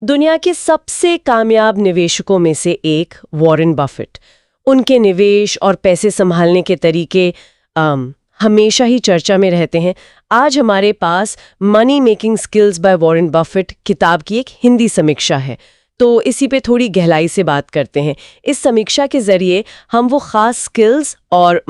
दुनिया के सबसे कामयाब निवेशकों में से एक वॉरेन बफेट। उनके निवेश और पैसे संभालने के तरीके हमेशा ही चर्चा में रहते हैं। आज हमारे पास money making skills by Warren Buffett किताब की एक हिंदी समीक्षा है, तो इसी पे थोड़ी गहराई से बात करते हैं। इस समीक्षा के जरिए हम वो खास स्किल्स और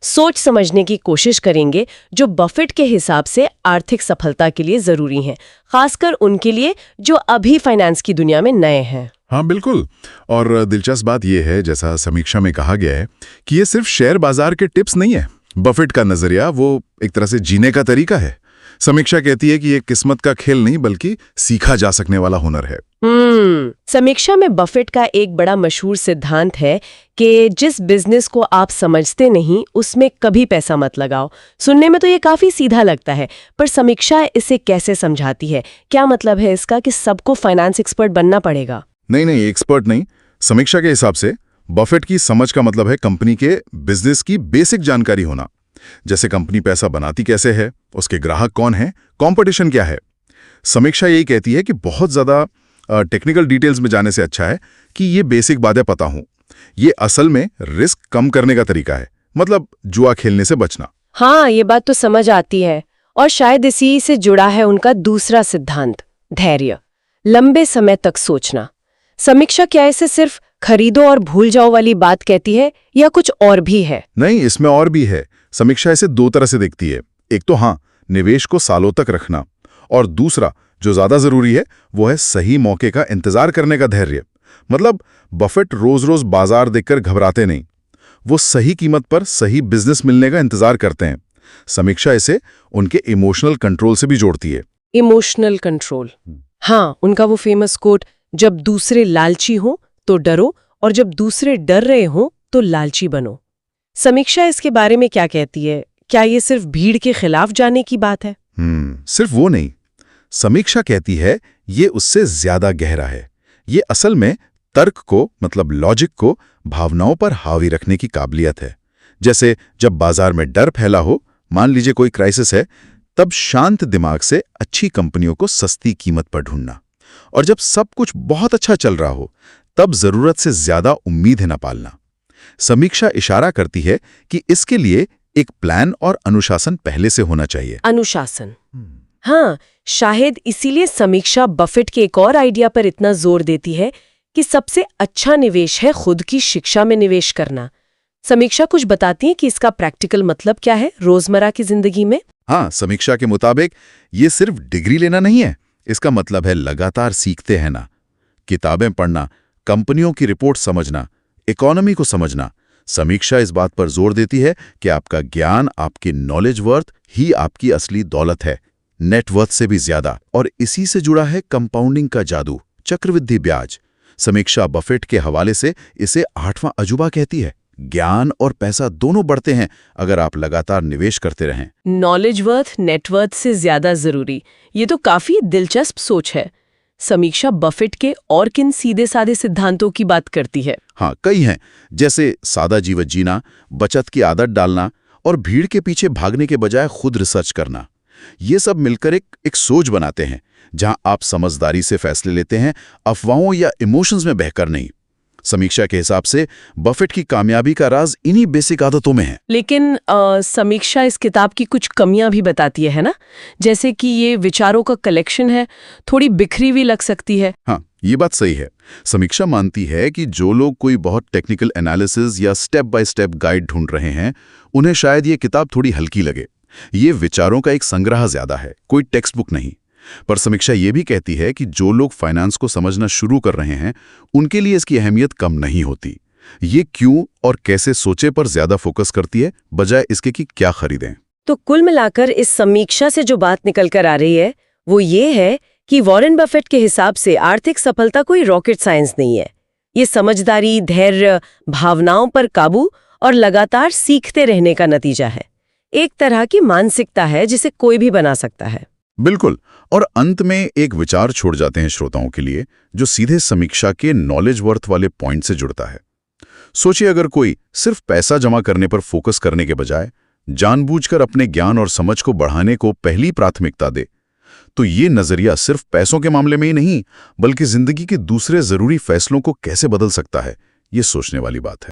सोच समझने की कोशिश करेंगे जो बफेट के हिसाब से आर्थिक सफलता के लिए जरूरी हैं, खासकर उनके लिए जो अभी फाइनेंस की दुनिया में नए हैं। हाँ बिल्कुल। और दिलचस्प बात यह है, जैसा समीक्षा में कहा गया है, कि ये सिर्फ शेयर बाजार के टिप्स नहीं है। बफेट का नजरिया वो एक तरह से जीने का तरीका है। समीक्षा कहती है कि ये किस्मत का खेल नहीं बल्कि सीखा जा सकने वाला हुनर है। समीक्षा में बफेट का एक बड़ा मशहूर सिद्धांत है कि जिस बिजनेस को आप समझते नहीं उसमें कभी पैसा मत लगाओ। सुनने में तो ये काफी सीधा लगता है, पर समीक्षा इसे कैसे समझाती है? क्या मतलब है इसका कि सबको फाइनेंस एक्सपर्ट बनना पड़ेगा? नहीं, एक्सपर्ट नहीं। समीक्षा के हिसाब से बफेट की समझ का मतलब है कंपनी के बिजनेस की बेसिक जानकारी होना। जैसे कंपनी पैसा बनाती कैसे है, उसके ग्राहक कौन है, कंपटीशन क्या है। समीक्षा यही कहती है कि बहुत ज्यादा टेक्निकल डिटेल्स में जाने से अच्छा है कि ये बेसिक बातें पता हों। ये असल में रिस्क कम करने का तरीका है, मतलब जुआ खेलने से बचना। हाँ, ये बात तो समझ आती है। और शायद इसी से जुड़ा है उनका दूसरा सिद्धांत, धैर्य, लंबे समय तक सोचना। समीक्षा क्या इसे सिर्फ खरीदो और भूल जाओ वाली बात कहती है या कुछ और भी है? नहीं, इसमें और भी है। समीक्षा इसे दो तरह से देखती है। एक तो हाँ, निवेश को सालों तक रखना, और दूसरा जो ज्यादा जरूरी है वो है सही मौके का इंतजार करने का धैर्य। मतलब बफेट रोज रोज बाजार देखकर घबराते नहीं, वो सही कीमत पर सही बिजनेस मिलने का इंतजार करते हैं। समीक्षा इसे उनके इमोशनल कंट्रोल से भी जोड़ती है। इमोशनल कंट्रोल, हाँ, उनका वो फेमस कोट, जब दूसरे लालची हो तो डरो और जब दूसरे डर रहे हो तो लालची बनो। समीक्षा इसके बारे में क्या कहती है? क्या ये सिर्फ भीड़ के खिलाफ जाने की बात है? सिर्फ वो नहीं। समीक्षा कहती है ये उससे ज्यादा गहरा है। ये असल में तर्क को, मतलब लॉजिक को, भावनाओं पर हावी रखने की काबिलियत है। जैसे जब बाजार में डर फैला हो, मान लीजिए कोई क्राइसिस है, तब शांत दिमाग से अच्छी कंपनियों को सस्ती कीमत पर ढूंढना। और जब सब कुछ बहुत अच्छा चल रहा हो, तब जरूरत से ज्यादा उम्मीद न पालना। समीक्षा इशारा करती है कि इसके लिए एक प्लान और अनुशासन पहले से होना चाहिए। अनुशासन, हाँ, शायद इसीलिए समीक्षा बफेट के एक और आइडिया पर इतना जोर देती है कि सबसे अच्छा निवेश है खुद की शिक्षा में निवेश करना। समीक्षा कुछ बताती है कि इसका प्रैक्टिकल मतलब क्या है रोजमर्रा की जिंदगी में? हाँ, समीक्षा के मुताबिक ये सिर्फ डिग्री लेना नहीं है। इसका मतलब है लगातार सीखते रहना, किताबें पढ़ना, कंपनियों की रिपोर्ट समझना, इकोनॉमी को समझना। समीक्षा इस बात पर जोर देती है कि आपका ज्ञान, आपकी नॉलेज वर्थ ही आपकी असली दौलत है, नेटवर्थ से भी ज्यादा। और इसी से जुड़ा है कंपाउंडिंग का जादू, चक्रवृद्धि ब्याज। समीक्षा बफेट के हवाले से इसे 8वां अजूबा कहती है। ज्ञान और पैसा दोनों बढ़ते हैं अगर आप लगातार निवेश करते रहें। नॉलेज वर्थ नेटवर्थ से ज्यादा जरूरी, ये तो काफी दिलचस्प सोच है। समीक्षा बफेट के और किन सीधे साधे सिद्धांतों की बात करती है? हाँ, कई हैं, जैसे सादा जीवन जीना, बचत की आदत डालना और भीड़ के पीछे भागने के बजाय खुद रिसर्च करना। ये सब मिलकर एक सोच बनाते हैं जहां आप समझदारी से फैसले लेते हैं, अफवाहों या इमोशंस में बहकर नहीं। समीक्षा के हिसाब से बफेट की कामयाबी का राज इन्हीं बेसिक आदतों में है। लेकिन समीक्षा इस किताब की कुछ कमियां भी बताती है ना? जैसे कि ये विचारों का कलेक्शन है, थोड़ी बिखरी हुई लग सकती है। हाँ, ये बात सही है। समीक्षा मानती है कि जो लोग कोई बहुत टेक्निकल एनालिसिस या स्टेप बाय स्टेप गाइड ढूंढ रहे हैं, उन्हें शायद ये किताब थोड़ी हल्की लगे। ये विचारों का एक संग्रह ज्यादा है, कोई टेक्स्ट बुक नहीं। पर समीक्षा ये भी कहती है कि जो लोग फाइनेंस को समझना शुरू कर रहे हैं, उनके लिए इसकी अहमियत कम नहीं होती। ये क्यों और कैसे सोचे पर ज्यादा फोकस करती है, बजाय इसके कि क्या खरीदें। तो कुल मिलाकर इस समीक्षा से जो बात निकल कर आ रही है वो ये है कि वॉरेन बफेट के हिसाब से आर्थिक सफलता कोई रॉकेट साइंस नहीं है। ये समझदारी, धैर्य, भावनाओं पर काबू और लगातार सीखते रहने का नतीजा है। एक तरह की मानसिकता है जिसे कोई भी बना सकता है। बिल्कुल। और अंत में एक विचार छोड़ जाते हैं श्रोताओं के लिए, जो सीधे समीक्षा के नॉलेज वर्थ वाले पॉइंट से जुड़ता है। सोचिए, अगर कोई सिर्फ पैसा जमा करने पर फोकस करने के बजाय जानबूझकर अपने ज्ञान और समझ को बढ़ाने को पहली प्राथमिकता दे, तो ये नजरिया सिर्फ पैसों के मामले में ही नहीं, बल्कि जिंदगी के दूसरे जरूरी फैसलों को कैसे बदल सकता है, ये सोचने वाली बात है।